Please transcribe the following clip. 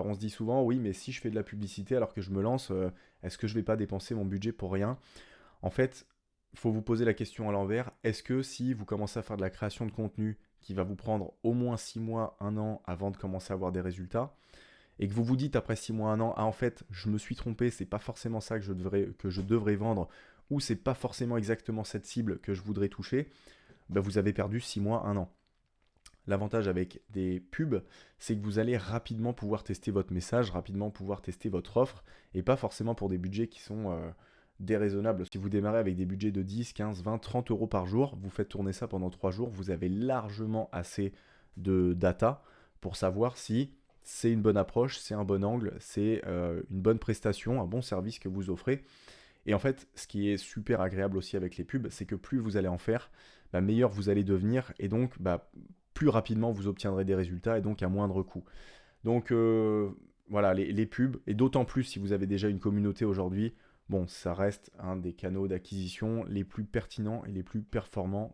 on se dit souvent, oui, mais si je fais de la publicité alors que je me lance, est-ce que je vais pas dépenser mon budget pour rien? En fait, il faut vous poser la question à l'envers. Est-ce que si vous commencez à faire de la création de contenu qui va vous prendre au moins 6 mois, 1 an avant de commencer à avoir des résultats, et que vous vous dites après 6 mois, 1 an, ah en fait, je me suis trompé, c'est pas forcément ça que je devrais vendre, ou c'est pas forcément exactement cette cible que je voudrais toucher, ben vous avez perdu 6 mois, 1 an. L'avantage avec des pubs, c'est que vous allez rapidement pouvoir tester votre message, rapidement pouvoir tester votre offre, et pas forcément pour des budgets qui sont déraisonnables. Si vous démarrez avec des budgets de 10, 15, 20, 30 euros par jour, vous faites tourner ça pendant 3 jours, vous avez largement assez de data pour savoir si c'est une bonne approche, c'est un bon angle, c'est une bonne prestation, un bon service que vous offrez. Et en fait, ce qui est super agréable aussi avec les pubs, c'est que plus vous allez en faire, bah, meilleur vous allez devenir et donc bah, plus rapidement vous obtiendrez des résultats et donc à moindre coût. Donc voilà, les pubs, et d'autant plus si vous avez déjà une communauté aujourd'hui, bon, ça reste un des canaux d'acquisition les plus pertinents et les plus performants.